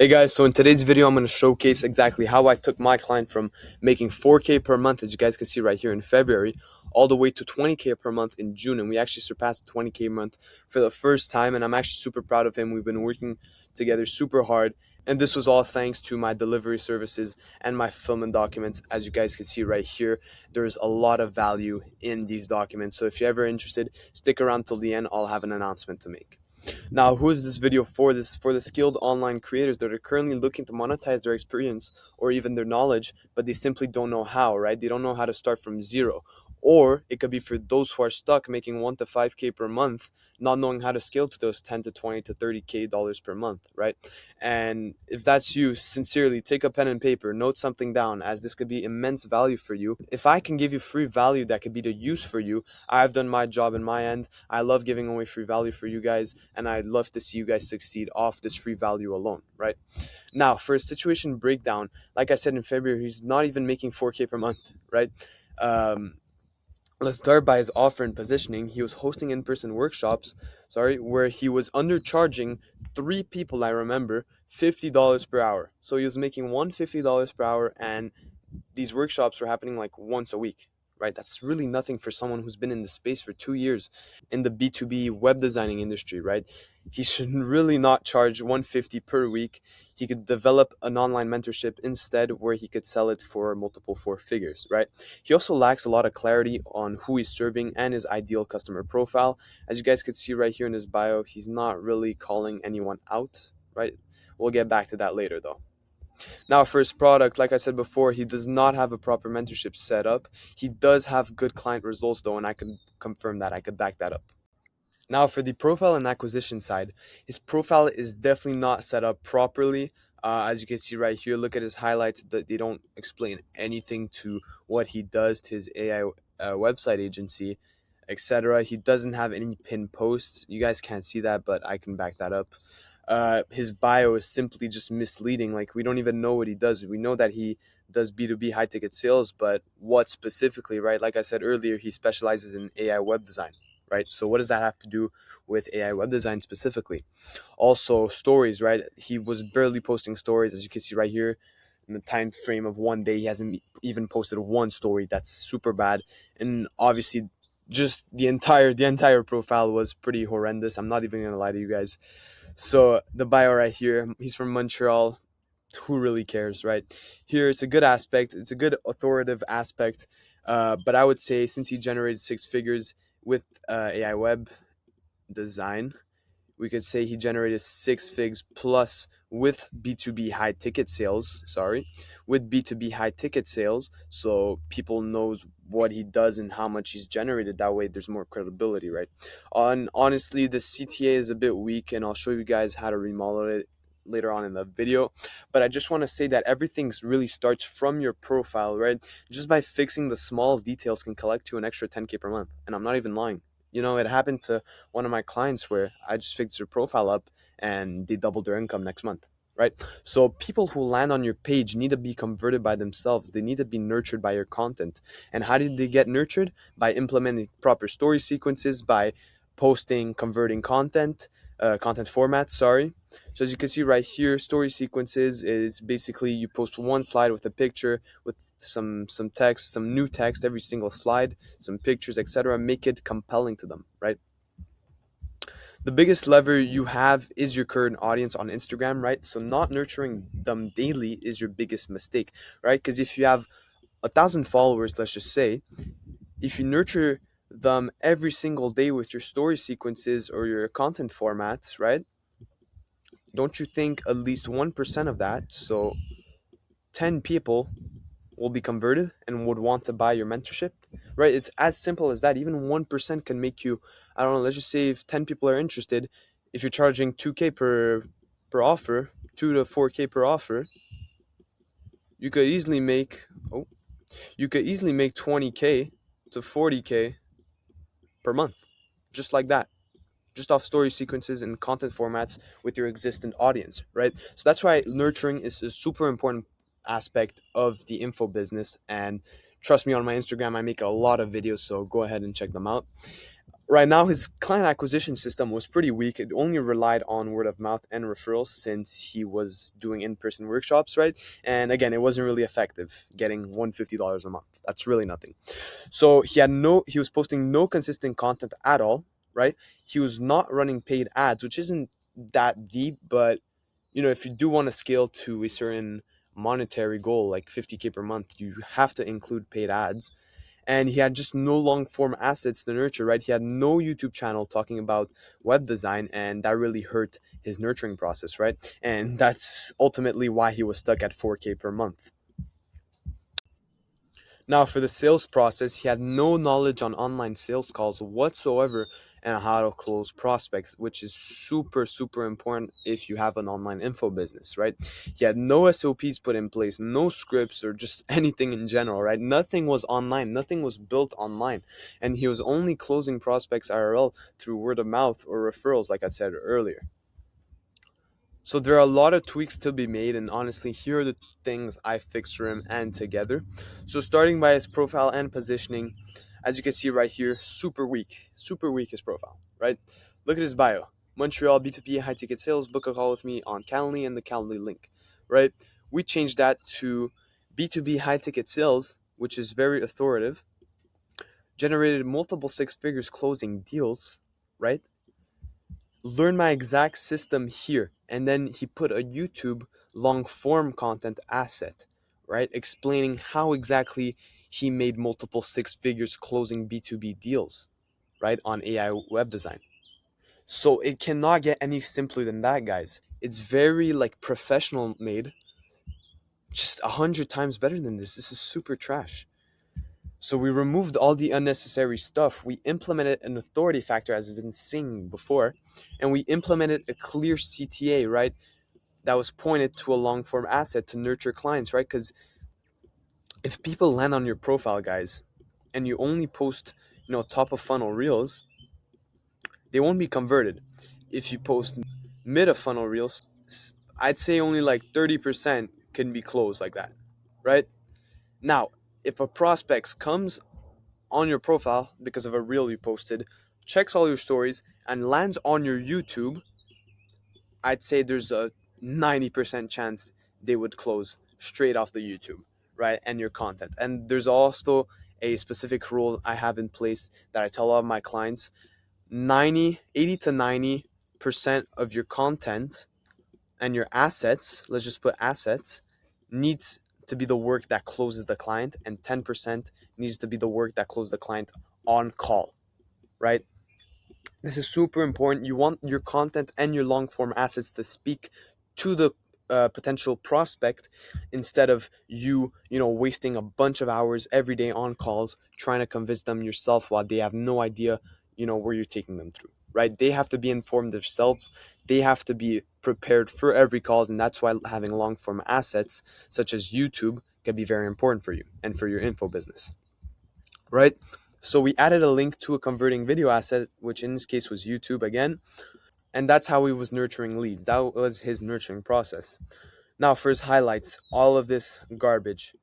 Hey guys, so in today's video, I'm going to showcase exactly how I took my client from making 4K per month, as you guys can see right here in February, all the way to 20K per month in June. And we actually surpassed 20K a month for the first time. And I'm actually super proud of him. We've been working together super hard. And this was all thanks to my delivery services and my fulfillment documents. As you guys can see right here, there's a lot of value in these documents. So if you're ever interested, stick around till the end. I'll have an announcement to make. Now, who is this video for? This is for the skilled online creators that are currently looking to monetize their experience or even their knowledge, but they simply don't know how, right? They don't know how to start from zero. Or it could be for those who are stuck making 1 to 5K per month, not knowing how to scale to those 10 to 20 to 30K dollars per month, right? And if that's you, sincerely take a pen and paper, note something down, as this could be immense value for you. If I can give you free value that could be the use for you, I've done my job in my end. I love giving away free value for you guys, and I'd love to see you guys succeed off this free value alone, right? Now, for a situation breakdown, like I said in February, he's not even making 4K per month, right? Let's start by his offer and positioning. He was hosting in-person workshops, where he was undercharging 3 people, I remember, $50 per hour. So he was making $150 per hour, and these workshops were happening like once a week, right? That's really nothing for someone who's been in the space for 2 years in the B2B web designing industry, right? He should really not charge 150 per week. He could develop an online mentorship instead, where he could sell it for multiple 4 figures, right? He also lacks a lot of clarity on who he's serving and his ideal customer profile. As you guys could see right here in his bio, he's not really calling anyone out, right? We'll get back to that later though. Now, for his product, like I said before, he does not have a proper mentorship set up. He does have good client results though, and I can confirm that. I could back that up. Now, for the profile and acquisition side, his profile is definitely not set up properly. As you can see right here, look at his highlights. They don't explain anything to what he does to his AI website agency, etc. He doesn't have any pinned posts. You guys can't see that, but I can back that up. His bio is simply just misleading. Like, we don't even know what he does. We know that he does B2B high ticket sales, but what specifically, right? Like I said earlier, he specializes in AI web design, right? So what does that have to do with AI web design specifically? Also, stories, right? He was barely posting stories, as you can see right here. In the time frame of 1 day, he hasn't even posted one story. That's super bad. And obviously, just the entire profile was pretty horrendous. I'm not even gonna lie to you guys. So the bio right here, he's from Montreal. Who really cares, right? Here, it's a good aspect. It's a good authoritative aspect. But I would say, since he generated 6 figures with AI web design, we could say he generated 6 figs plus with B2B high ticket sales. With B2B high ticket sales, so people knows what he does and how much he's generated. That way, there's more credibility, right? Honestly, the CTA is a bit weak, and I'll show you guys how to remodel it later on in the video. But I just want to say that everything really starts from your profile, right? Just by fixing the small details can collect you an extra 10K per month, and I'm not even lying. It happened to one of my clients where I just fixed their profile up and they doubled their income next month, right? So people who land on your page need to be converted by themselves. They need to be nurtured by your content. And how did they get nurtured? By implementing proper story sequences, by posting converting content formats, So as you can see right here, story sequences is basically you post one slide with a picture with some text, some new text every single slide, some pictures, etc. Make it compelling to them, right? The biggest lever you have is your current audience on Instagram, right? So not nurturing them daily is your biggest mistake, right? Because if you have 1,000 followers, let's just say, if you nurture them every single day with your story sequences or your content formats, right? Don't you think at least 1% of that, so 10 people, will be converted and would want to buy your mentorship, right? It's as simple as that. Even 1% can make you, I don't know, let's just say if 10 people are interested, if you're charging 2K per offer, 2 to 4K per offer, you could easily make 20K to 40K per month, just like that, just off story sequences and content formats with your existing audience, right? So that's why nurturing is a super important aspect of the info business. And trust me, on my Instagram, I make a lot of videos, so go ahead and check them out. Right now, his client acquisition system was pretty weak. It only relied on word of mouth and referrals since he was doing in-person workshops, right? And again, it wasn't really effective getting $150 a month. That's really nothing. So he was posting no consistent content at all, right? He was not running paid ads, which isn't that deep, but if you do want to scale to a certain monetary goal like 50K per month, you have to include paid ads. And he had just no long form assets to nurture, right? He had no YouTube channel talking about web design, and that really hurt his nurturing process, right? And that's ultimately why he was stuck at 4K per month. Now, for the sales process, he had no knowledge on online sales calls whatsoever and how to close prospects, which is super, super important if you have an online info business, right? He had no SOPs put in place, no scripts, or just anything in general, right? Nothing was online, nothing was built online. And he was only closing prospects IRL through word of mouth or referrals, like I said earlier. So there are a lot of tweaks to be made, and honestly, here are the things I fixed for him and together. So starting by his profile and positioning, as you can see right here, super weak his profile, right? Look at his bio. Montreal B2B high ticket sales, book a call with me on Calendly and the Calendly link, right? We changed that to B2B high ticket sales, which is very authoritative, generated multiple six figures closing deals, right? Learn my exact system here. And then he put a YouTube long form content asset, right? Explaining how exactly he made multiple six figures closing B2B deals, right? On AI web design. So it cannot get any simpler than that, guys. It's very like professional made, just 100 times better than this. This is super trash. So we removed all the unnecessary stuff. We implemented an authority factor, as I've been saying before, and we implemented a clear CTA, right? That was pointed to a long form asset to nurture clients, right? Because if people land on your profile, guys, and you only post, top of funnel reels, they won't be converted. If you post mid of funnel reels, I'd say only like 30% can be closed like that, right? Now, if a prospect comes on your profile because of a reel you posted, checks all your stories, and lands on your YouTube, I'd say there's a 90% chance they would close straight off the YouTube, right? And your content. And there's also a specific rule I have in place that I tell all of my clients: 80 to 90% of your content and your assets, let's just put assets, needs to be the work that closes the client, and 10% needs to be the work that closes the client on call, right? This is super important. You want your content and your long form assets to speak to the potential prospect instead of wasting a bunch of hours every day on calls trying to convince them yourself while they have no idea where you're taking them through, right? They have to be informed themselves. They have to be prepared for every call, and that's why having long form assets such as YouTube can be very important for you and for your info business, right? So we added a link to a converting video asset, which in this case was YouTube again. And that's how he was nurturing leads. That was his nurturing process. Now for his highlights, all of this garbage.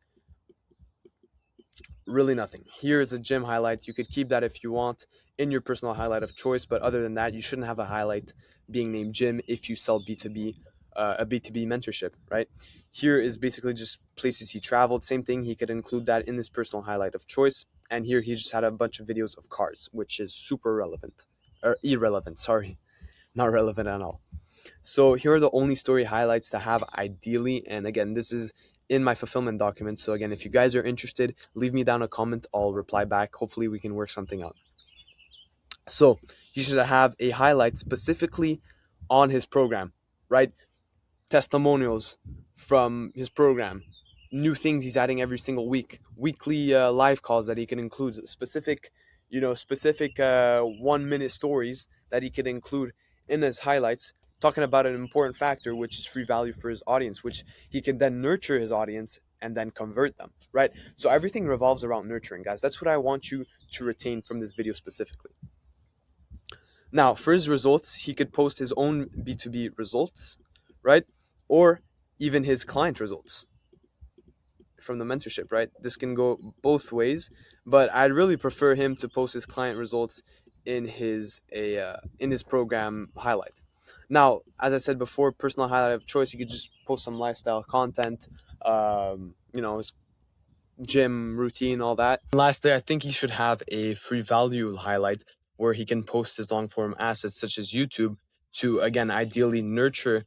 Really nothing. Here is a gym highlight. You could keep that if you want in your personal highlight of choice. But other than that, you shouldn't have a highlight being named gym if you sell B2B, a B2B mentorship, right? Here is basically just places he traveled. Same thing. He could include that in his personal highlight of choice. And here he just had a bunch of videos of cars, which is super relevant or irrelevant. Sorry, not relevant at all. So here are the only story highlights to have ideally. And again, this is in my fulfillment document. So again, if you guys are interested, leave me down a comment. I'll reply back. Hopefully we can work something out. So you should have a highlight specifically on his program, right? Testimonials from his program, new things he's adding every single week, weekly live calls that he can include, specific 1 minute stories that he could include in his highlights, talking about an important factor, which is free value for his audience, which he can then nurture his audience and then convert them, right? So everything revolves around nurturing, guys. That's what I want you to retain from this video specifically. Now, for his results, he could post his own B2B results, right? Or even his client results from the mentorship, right? This can go both ways, but I'd really prefer him to post his client results in his program highlight. Now, as I said before, personal highlight of choice, you could just post some lifestyle content, his gym routine, all that. Lastly, I think he should have a free value highlight where he can post his long form assets such as YouTube to, again, ideally nurture,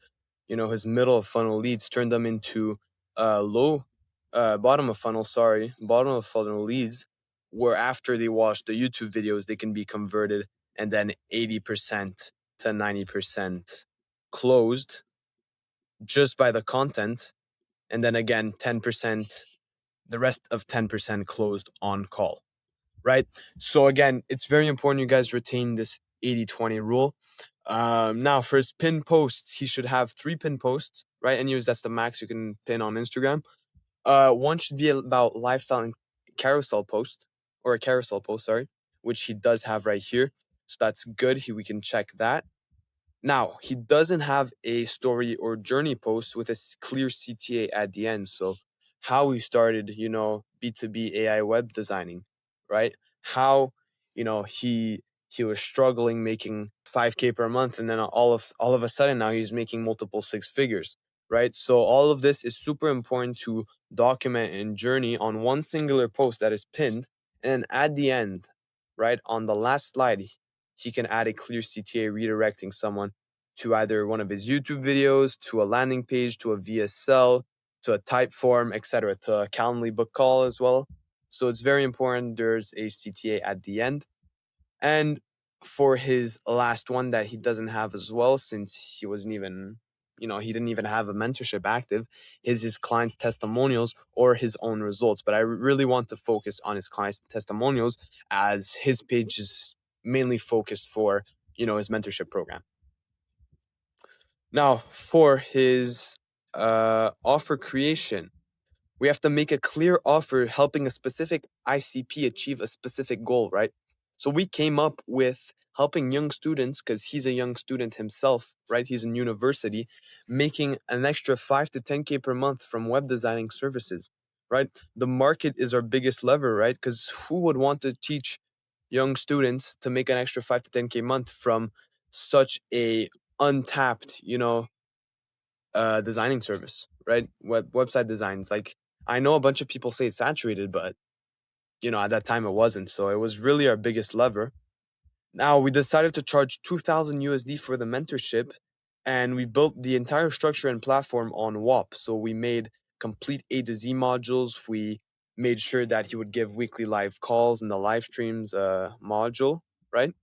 his middle of funnel leads, turn them into low bottom of funnel leads, where after they watch the YouTube videos they can be converted and then 80% to 90% closed just by the content, and then again 10%, the rest of 10% closed on call, right? So again, it's very important you guys retain this 80-20 rule. Now for his pin posts, he should have 3 pin posts, right? And use that's the max you can pin on Instagram. One should be about lifestyle and carousel post, or a carousel post, sorry, which he does have right here. So that's good. We can check that. Now, he doesn't have a story or journey post with a clear CTA at the end. So, how he started, B2B AI web designing, right? How, he was struggling making 5K per month, and then all of a sudden now he's making multiple 6 figures, right? So all of this is super important to document and journey on one singular post that is pinned, and at the end, right on the last slide, he can add a clear CTA redirecting someone to either one of his YouTube videos, to a landing page, to a VSL, to a type form, etc., to a Calendly book call as well. So it's very important there's a CTA at the end. And for his last one that he doesn't have as well, since he wasn't even, he didn't even have a mentorship active, is his clients' testimonials or his own results. But I really want to focus on his clients' testimonials, as his page is mainly focused for, his mentorship program. Now, for his offer creation, we have to make a clear offer helping a specific ICP achieve a specific goal, right? So we came up with helping young students, because he's a young student himself, right? He's in university, making an extra 5 to 10K per month from web designing services, right? The market is our biggest lever, right? Because who would want to teach young students to make an extra 5 to 10K month from such a untapped, designing service, right? Website designs. Like, I know a bunch of people say it's saturated, but at that time it wasn't. So it was really our biggest lever. Now we decided to charge 2,000 USD for the mentorship, and we built the entire structure and platform on WAP. So we made complete A to Z modules. We made sure that he would give weekly live calls in the live streams module, right?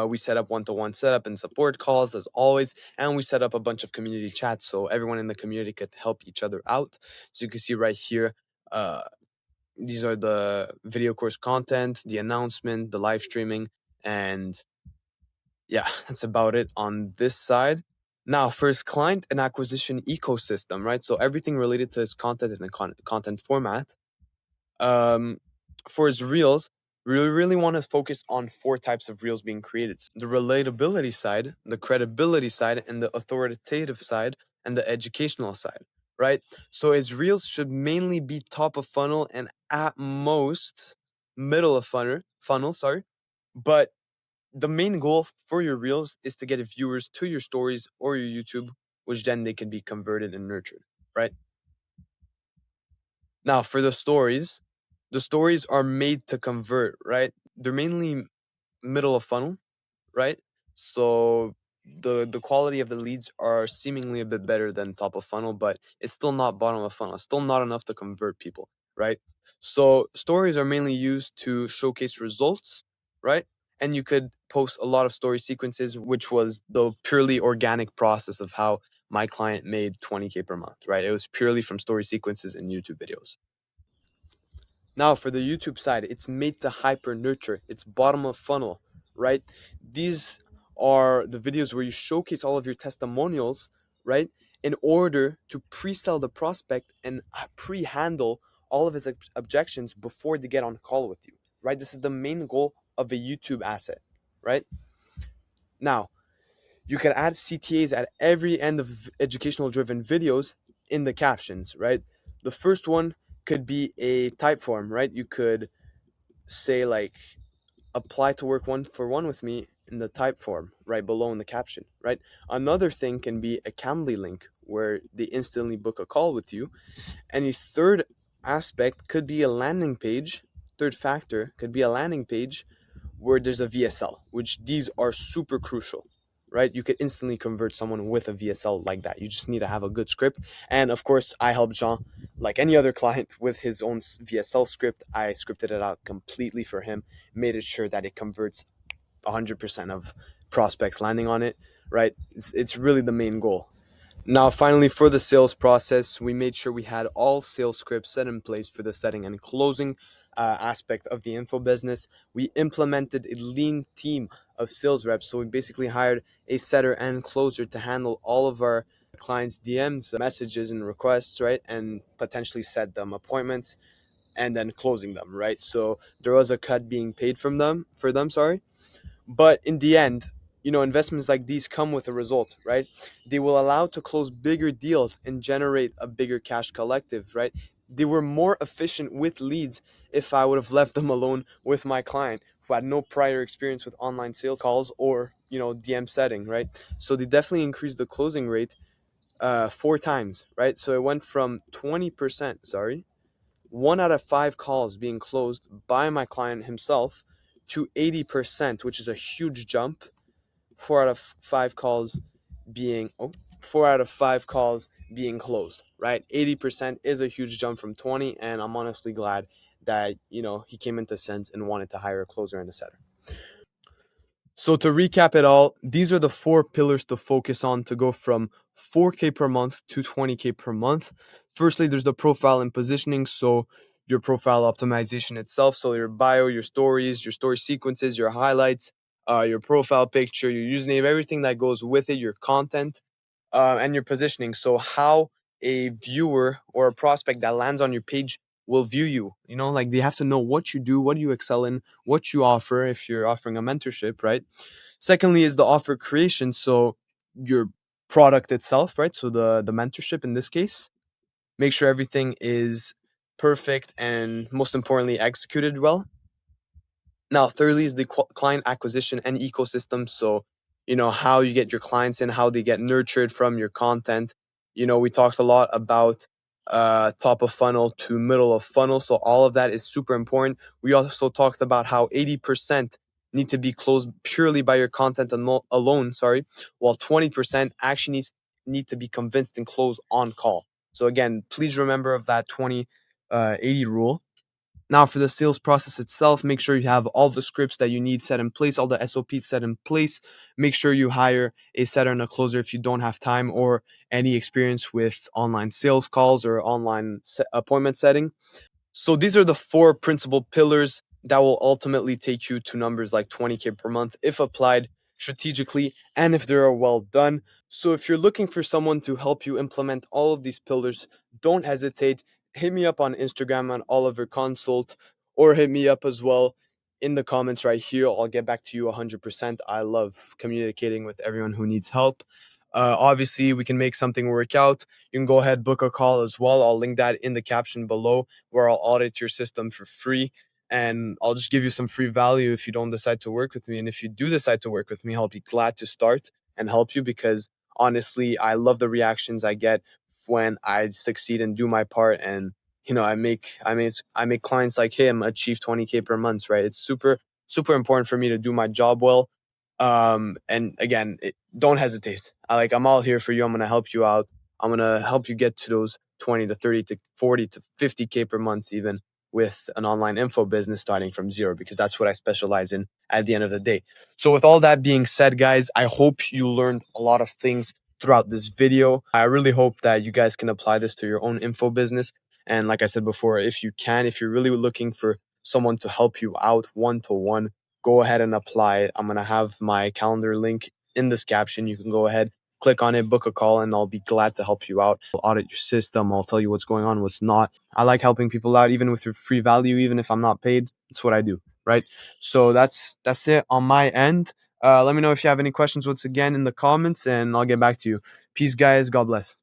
We set up one-to-one setup and support calls as always, and we set up a bunch of community chats so everyone in the community could help each other out. So you can see right here, these are the video course content, the announcement, the live streaming, and yeah, that's about it on this side. Now, for his client and acquisition ecosystem, right? So everything related to his content and content format. For his reels, we really want to focus on 4 types of reels being created: the relatability side, the credibility side, and the authoritative side, and the educational side, right? So his reels should mainly be top of funnel and at most middle of funnel, sorry. But the main goal for your reels is to get viewers to your stories or your YouTube, which then they can be converted and nurtured, right? Now, for the stories are made to convert, right? They're mainly middle of funnel, right? So the quality of the leads are seemingly a bit better than top of funnel, but it's still not bottom of funnel. It's still not enough to convert people, right? So stories are mainly used to showcase results, right? And you could post a lot of story sequences, which was the purely organic process of how my client made 20K per month, right? It was purely from story sequences and YouTube videos. Now, for the YouTube side, it's made to hyper nurture. It's bottom of funnel, right? These are the videos where you showcase all of your testimonials, right? In order to pre-sell the prospect and pre-handle all of his objections before they get on call with you, right? This is the main goal of a YouTube asset, right? Now, you can add CTAs at every end of educational driven videos in the captions, right? The first one could be a type form, right? You could say like apply to work one for one with me in the type form right below in the caption, right? Another thing can be a Calendly link where they instantly book a call with you. And a third aspect could be a landing page. Third factor could be a landing page where there's a VSL, which these are super crucial, right? You could instantly convert someone with a VSL like that. You just need to have a good script. And of course, I help Jean, like any other client, with his own VSL script. I scripted it out completely for him, made it sure that it converts 100% of prospects landing on it, right? It's really the main goal. Now, finally, for the sales process, we made sure we had all sales scripts set in place for the setting and closing aspect of the info business. We implemented a lean team of sales reps. So we basically hired a setter and closer to handle all of our clients' DMs, messages, and requests, right? And potentially set them appointments and then closing them, right? So there was a cut being paid from them for them, sorry. But in the end, investments like these come with a result, right? They will allow to close bigger deals and generate a bigger cash collective, right? They were more efficient with leads if I would have left them alone with my client who had no prior experience with online sales calls or, DM setting, right? So they definitely increased the closing rate 4 times, right? So it went from 20%, sorry, 1 out of 5 calls being closed by my client himself to 80%, which is a huge jump. 4 out of 5 calls being 4 out of 5 calls being closed, right? 80% is a huge jump from 20, and I'm honestly glad that he came into sense and wanted to hire a closer and a setter. So to recap it all, these are the 4 pillars to focus on to go from 4K per month to 20K per month. Firstly, there's the profile and positioning. So your profile optimization itself. So your bio, your stories, your story sequences, your highlights, your profile picture, your username, everything that goes with it, your content, and your positioning. So how a viewer or a prospect that lands on your page will view you. Like they have to know what you do, what you excel in, what you offer if you're offering a mentorship, right? Secondly is the offer creation. So your product itself, right? So the mentorship in this case, make sure everything is perfect and most importantly executed well. Now, thirdly is the client acquisition and ecosystem. So, how you get your clients in, how they get nurtured from your content. We talked a lot about top of funnel to middle of funnel. So all of that is super important. We also talked about how 80% need to be closed purely by your content alone, sorry, while 20% actually need to be convinced and closed on call. So again, please remember of that 20-80 rule. Now, for the sales process itself, make sure you have all the scripts that you need set in place, all the SOPs set in place. Make sure you hire a setter and a closer if you don't have time or any experience with online sales calls or online appointment setting. So these are the 4 principal pillars that will ultimately take you to numbers like 20K per month if applied strategically and if they are well done. So if you're looking for someone to help you implement all of these pillars, don't hesitate. Hit me up on Instagram on Oliver Consult or hit me up as well in the comments right here. I'll get back to you 100%. I love communicating with everyone who needs help. Obviously, we can make something work out. You can go ahead, book a call as well. I'll link that in the caption below where I'll audit your system for free. And I'll just give you some free value if you don't decide to work with me. And if you do decide to work with me, I'll be glad to start and help you because honestly, I love the reactions I get when I succeed and do my part. And I make clients like him achieve 20K per month, right? It's super, super important for me to do my job well. And again, don't hesitate. I'm all here for you. I'm going to help you out. I'm going to help you get to those 20 to 30 to 40 to 50K per month, even with an online info business starting from zero, because that's what I specialize in at the end of the day. So with all that being said, guys, I hope you learned a lot of things throughout this video. I really hope that you guys can apply this to your own info business. And like I said before, if you're really looking for someone to help you out one-to-one, go ahead and apply. I'm going to have my calendar link in this caption. You can go ahead, click on it, book a call, and I'll be glad to help you out. I'll audit your system. I'll tell you what's going on, what's not. I like helping people out, even with your free value, even if I'm not paid. It's what I do, right? So that's it on my end. Let me know if you have any questions once again in the comments, and I'll get back to you. Peace, guys. God bless.